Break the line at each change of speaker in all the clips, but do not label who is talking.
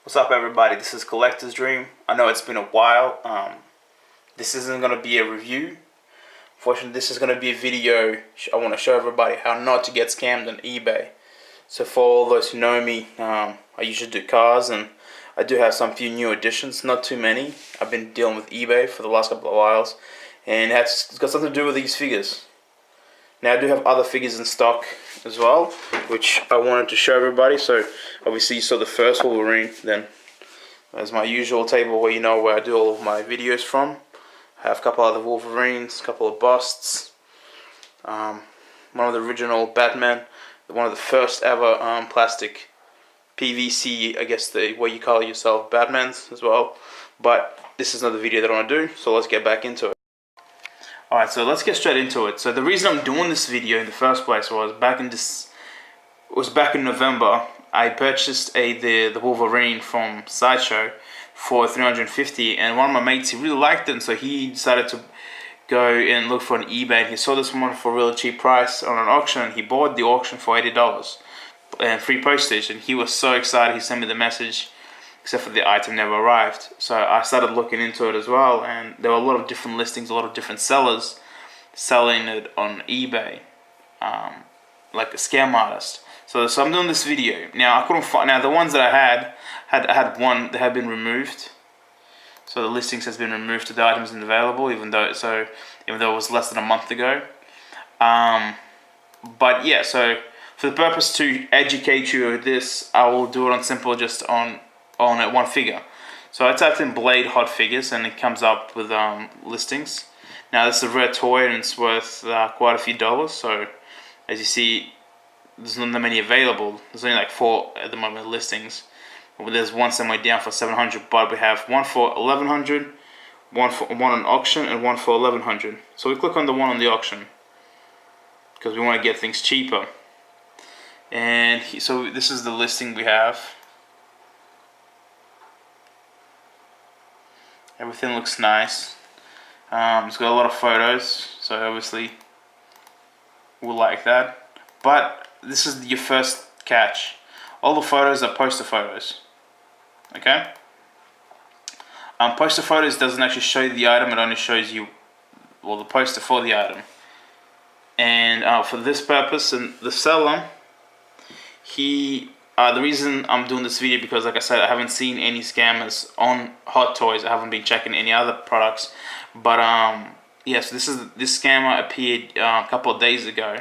What's up, everybody? This is Collector's Dream. I know it's been a while. This isn't going to be a review. Fortunately, this is going to be a video. I want to show everybody how not to get scammed on eBay. So for all those who know me, I usually do cars, and I do have some few new additions, not too many. I've been dealing with eBay for the last couple of whiles, and it's got something to do with these figures. Now I do have other figures in stock as well, which I wanted to show everybody. So obviously you saw the first Wolverine, then there's my usual table where where I do all of my videos from. I have a couple other Wolverines, a couple of busts, one of the original Batman, one of the first ever plastic PVC, I guess the way you call yourself, Batmans as well. But this is not the video that I want to do, so let's get back into it. Alright, so let's get straight into it. So the reason I'm doing this video in the first place was back in November. I purchased the Wolverine from Sideshow for $350, and one of my mates, he really liked it, and so he decided to go and look for an eBay. He saw this one for a really cheap price on an auction, and he bought the auction for $80 and free postage, and he was so excited. He sent me the message, except for the item never arrived. So I started looking into it as well, and there were a lot of different listings, a lot of different sellers selling it on eBay, like a scam artist. So I'm doing this video. Now I couldn't find, now the ones that I had one that had been removed. So the listings has been removed, the item isn't available, even though it was less than a month ago. But yeah, so for the purpose to educate you with this, I will do it on simple, just on one figure. So I typed in Blade Hot Figures, and it comes up with listings. Now this is a rare toy, and it's worth quite a few dollars. So as you see, there's not that many available. There's only like 4 at the moment listings. There's one somewhere down for $700, but we have one for $1,100, one on auction, and one for $1,100. So we click on the one on the auction because we want to get things cheaper. And so this is the listing we have. Everything looks nice. It's got a lot of photos, so obviously we'll like that. But this is your first catch. All the photos are poster photos. Okay? Poster photos doesn't actually show you the item, it only shows you, well, the poster for the item. And for this purpose, and the seller, the reason I'm doing this video, because like I said, I haven't seen any scammers on Hot Toys. I haven't been checking any other products. But yes, this scammer appeared a couple of days ago.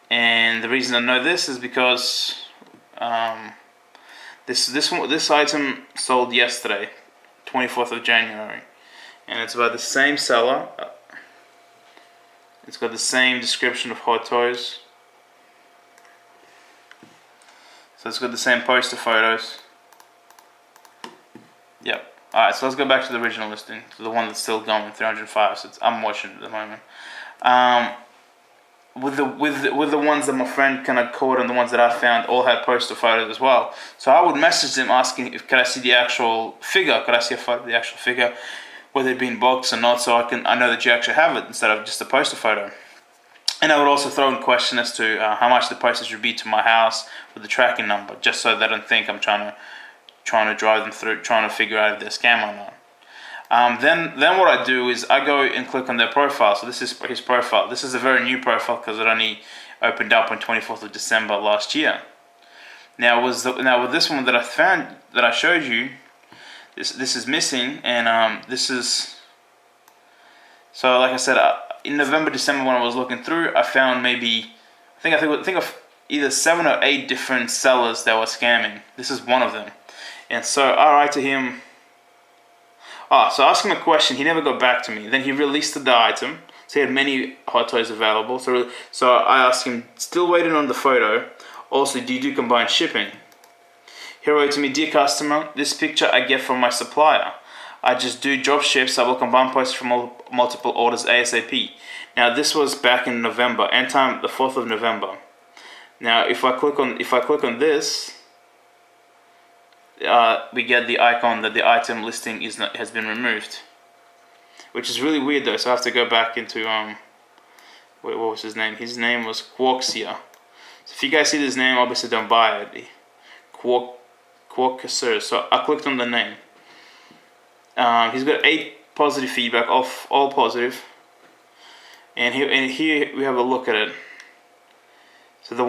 And the reason I know this is because this item sold yesterday, 24th of January, and it's by the same seller. It's got the same description of Hot Toys, so it's got the same poster photos. Yep. Alright, so let's go back to the original listing, to the one that's still going, 305. So I'm watching it at the moment. With the ones that my friend kind of caught, and the ones that I found all had poster photos as well. So I would message them asking if could I see the actual figure, could I see a photo of the actual figure, whether it be in box or not, so I know that you actually have it instead of just a poster photo. And I would also throw in question as to how much the postage would be to my house with the tracking number, just so they don't think I'm trying to drive them through, trying to figure out if they're scam or not. Then what I do is I go and click on their profile. So this is his profile. This is a very new profile because it only opened up on 24th of December last year. Now with this one that I found, that I showed you, this is missing, and this is, so like I said, in November, December, when I was looking through, I found maybe I think of either 7 or 8 different sellers that were scamming. This is one of them, and so I write to him. So I asked him a question, he never got back to me. Then he released the item, so he had many Hot Toys available. So I asked him, still waiting on the photo, also, do you do combined shipping? He wrote to me, dear customer, this picture I get from my supplier. I just do drop ships, I will combine posts from multiple orders ASAP. Now this was back in November, end time the 4th of November. Now if I click on this, we get the icon that the item listing has been removed, which is really weird though. So I have to go back into what was his name? His name was Quarksia. So if you guys see this name, obviously don't buy it. Quokser. So I clicked on the name. He's got 8 positive feedback, all positive. And here we have a look at it. So the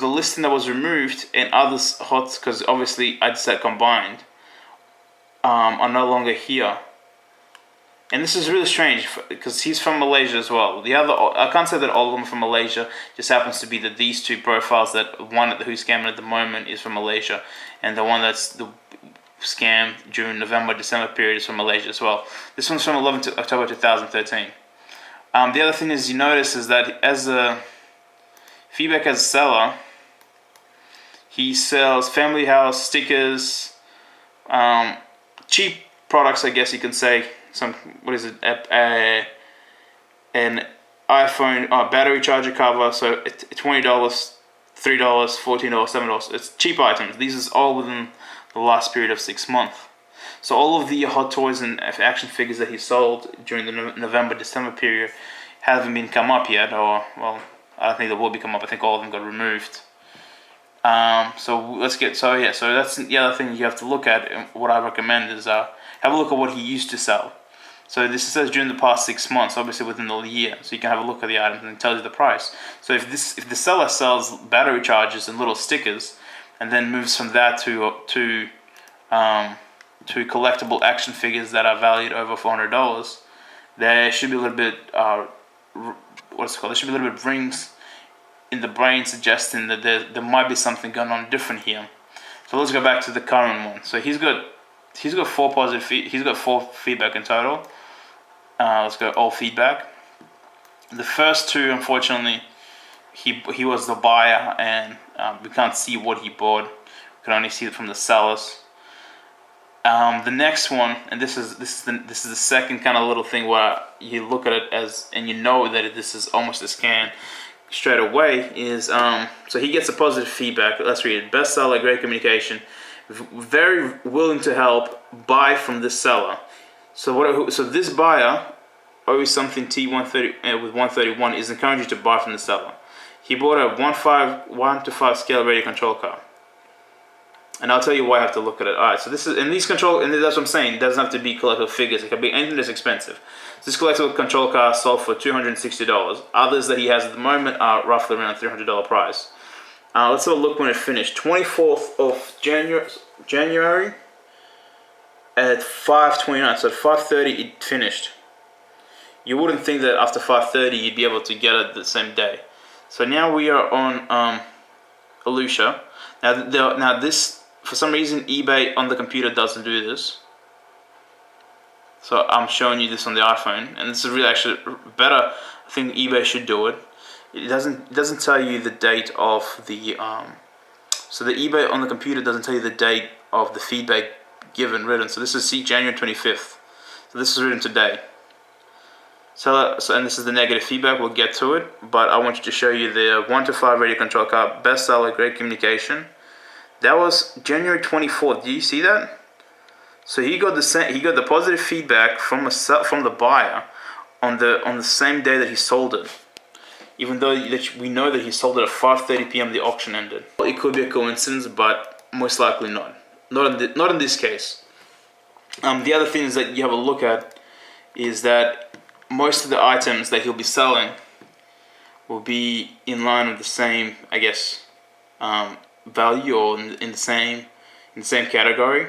listing that was removed and others hot, because obviously I said combined, are no longer here. And this is really strange because he's from Malaysia as well. The other, I can't say that all of them are from Malaysia. Just happens to be that these 2 profiles, that one who's scamming at the moment is from Malaysia, and the one that's the scam during November-December period is from Malaysia as well. This one's from 11 to October 2013. The other thing is, you notice is that as a feedback as a seller, he sells family house stickers, cheap products, I guess you can say. Some, what is it? An iPhone battery charger cover. So $20, $3, $14, $7. It's cheap items. These are all within the last period of 6 months. So all of the hot toys and action figures that he sold during the November-December period haven't been come up yet, or well, I don't think they will be come up. I think all of them got removed. So that's the other thing you have to look at. And what I recommend is have a look at what he used to sell. So this says during the past 6 months, obviously within the year. So you can have a look at the items and it tells you the price. So if the seller sells battery chargers and little stickers, and then moves from that to collectible action figures that are valued over $400, there should be a little bit There should be a little bit of rings in the brain suggesting that there might be something going on different here. So let's go back to the current one. So he's got 4 positive he's got 4 feedback in total. Let's go all feedback. The first 2, unfortunately, he was the buyer, and we can't see what he bought. We can only see it from the sellers. The next one, and this is the second kind of little thing where you look at it and you know that this is almost a scam straight away, is so he gets a positive feedback. Let's read it. Bestseller, great communication, very willing to help, buy from this seller. So this buyer, always something T130 with 131, is encouraging you to buy from the seller. He bought a 1 to 5 scale radio control car. And I'll tell you why I have to look at it. Alright, so this is, and that's what I'm saying, it doesn't have to be collectible figures, it can be anything that's expensive. This collectible control car sold for $260. Others that he has at the moment are roughly around $300 price. Let's have a look when it finished. 24th of January at 5:29, so at 5:30 it finished. You wouldn't think that after 5:30 you'd be able to get it the same day. So now we are on Alucia. Now this, for some reason, eBay on the computer doesn't do this. So I'm showing you this on the iPhone, and this is really actually better. I think eBay should do it. It doesn't tell you the date of the so the eBay on the computer doesn't tell you the date of the feedback written. So this is January 25th. So this is written today. So and this is the negative feedback. We'll get to it, but I want you to show you the 1 to 5 radio control car, bestseller, great communication. That was January 24th. Do you see that? So he got the positive feedback from the buyer on the same day that he sold it. Even though we know that he sold it at 5:30 p.m. the auction ended. It could be a coincidence, but most likely not. Not in this case. The other thing is that you have a look at is that most of the items that he'll be selling will be in line with the same, I guess, value, or in the same category.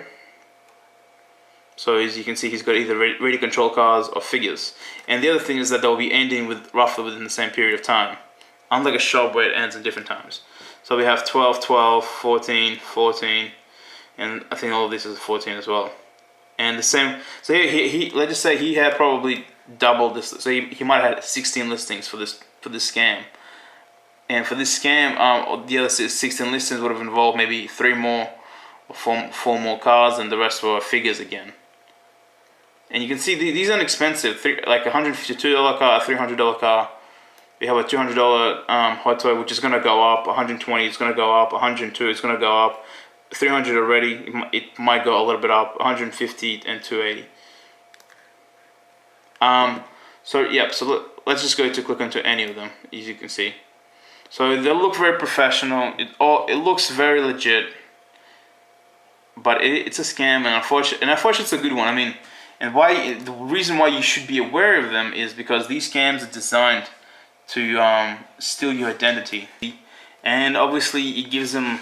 So as you can see, he's got either radio control cars or figures. And the other thing is that they'll be ending roughly within the same period of time, unlike a shop where it ends at different times. So we have 12, 12, 14, 14, and I think all of this is 14 as well. And the same. So he let's just say he had probably double this. So he might have had 16 listings for this scam. And for this scam, the other 16 listings would have involved maybe 3 more or 4 more cars, and the rest were figures again. And you can see these aren't expensive. Like a $152 car, a $300 car. We have a $200 hot toy, which is going to go up. 120 is going to go up. 102 is going to go up. 300 already. It might go a little bit up. 150 and 280. So let's just go to click onto any of them, as you can see. So they look very professional. It looks very legit. but it's a scam, and unfortunately, it's a good one. I mean, and the reason why you should be aware of them is because these scams are designed to steal your identity, and obviously it gives them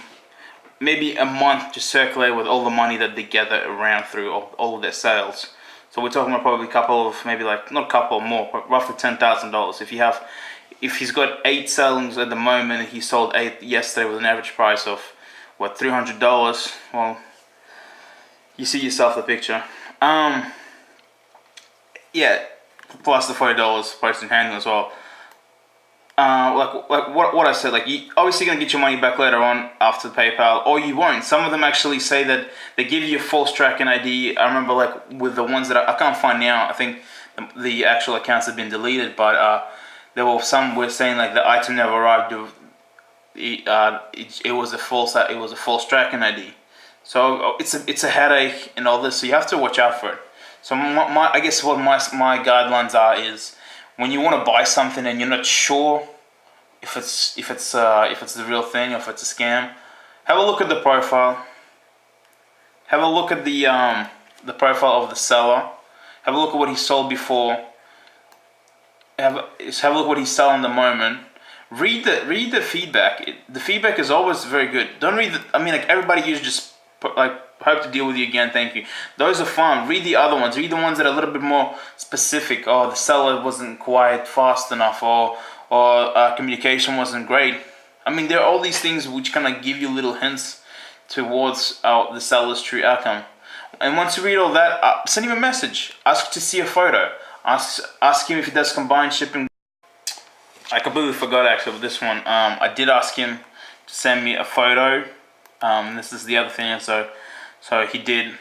maybe a month to circulate with all the money that they gather around through all of their sales. So we're talking about probably a couple of, maybe like, not a couple more, but roughly $10,000. If he's got 8 sellings at the moment and he sold 8 yesterday with an average price of, what, $300, well, you see yourself the picture. Yeah, plus the $40 postage handling as well. Like what I said, like, you obviously gonna get your money back later on after the PayPal, or you won't. Some of them actually say that they give you a false tracking ID. I remember, like, with the ones that I can't find now. I think the actual accounts have been deleted, but there were some were saying like the item never arrived. It was a false tracking ID. So it's a headache and all this. So you have to watch out for it. So I guess what my guidelines are is, when you want to buy something and you're not sure if it's the real thing or if it's a scam, have a look at the profile. Have a look at the profile of the seller. Have a look at what he sold before. Have a look at what he's selling at the moment. Read the feedback. The feedback is always very good. Don't read I mean, like, everybody usually just put, like, hope to deal with you again, thank you. Those are fun. Read the other ones. Read the ones that are a little bit more specific. Oh, the seller wasn't quite fast enough, or communication wasn't great. I mean, there are all these things which kind of give you little hints towards the seller's true outcome. And once you read all that, send him a message. Ask to see a photo. Ask him if he does combined shipping. I completely forgot actually with this one. I did ask him to send me a photo. This is the other thing. So he did,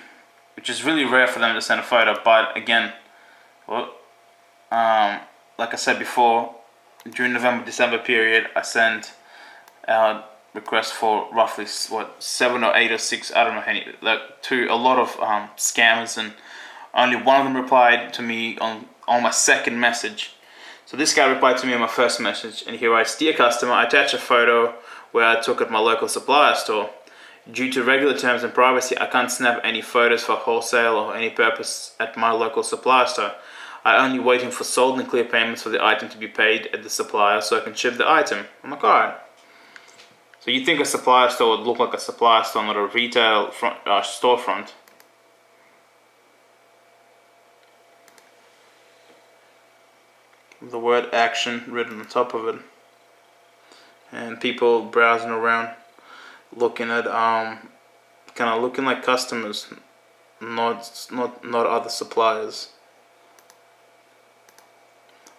which is really rare for them to send a photo. But again, well, like I said before, during November-December period, I sent out requests for roughly, what, 7 or 8 or 6, I don't know how many, like, to a lot of scammers, and only one of them replied to me on my second message. So this guy replied to me on my first message, and he writes, "Dear customer, I attach a photo where I took at my local supplier store. Due to regular terms and privacy, I can't snap any photos for wholesale or any purpose at my local supplier store. I'm only waiting for sold and clear payments for the item to be paid at the supplier so I can ship the item." I'm like, alright. So you think a supplier store would look like a supplier store, not a retail storefront. The word action written on top of it. And people browsing around, looking at kind of looking like customers, not other suppliers.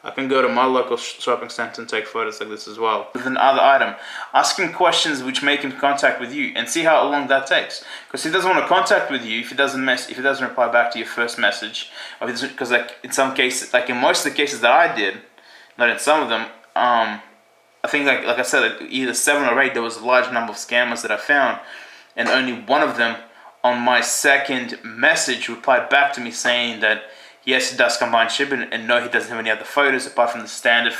I can go to my local shopping center and take photos like this as well. With another item, ask him questions which make him contact with you, and see how long that takes. Because he doesn't want to contact with you if he doesn't reply back to your first message, or because, like, in some cases, like in most of the cases that I did, not in some of them, I think, like I said, like either 7 or 8, there was a large number of scammers that I found, and only one of them on my second message replied back to me saying that yes, he does combined shipping, and no, he doesn't have any other photos apart from the standard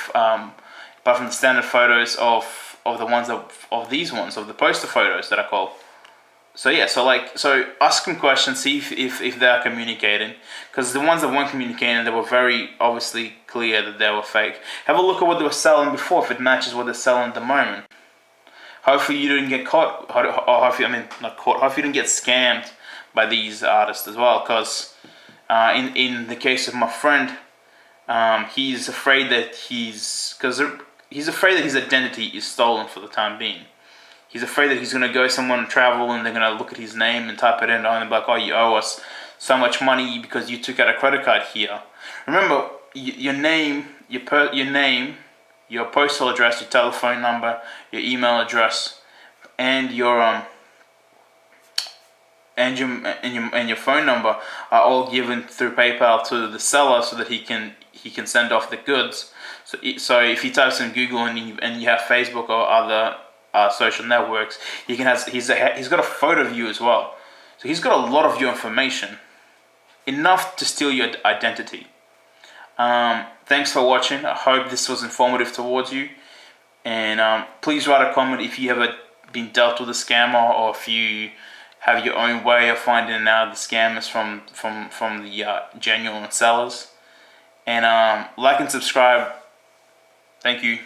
photos of the ones of these ones, of the poster photos that I call. So yeah, so ask him questions, see if they are communicating, because the ones that weren't communicating, they were very obviously clear that they were fake. Have a look at what they were selling before, if it matches what they're selling at the moment. Hopefully you didn't get caught, or hopefully you didn't get scammed by these artists as well, because in the case of my friend, he's afraid that his identity is stolen for the time being. He's afraid that he's going to go somewhere and travel, and they're going to look at his name and type it in, and be like, oh, you owe us so much money because you took out a credit card here. Remember, your name, your postal address, your telephone number, your email address, and your phone number are all given through PayPal to the seller so that he can send off the goods. So if he types in Google and you have Facebook or other social networks, he's got a photo of you as well. So he's got a lot of your information, enough to steal your identity. Thanks for watching. I hope this was informative towards you, and please write a comment if you ever been dealt with a scammer, or if you have your own way of finding out the scammers from the genuine sellers. And like and subscribe. Thank you.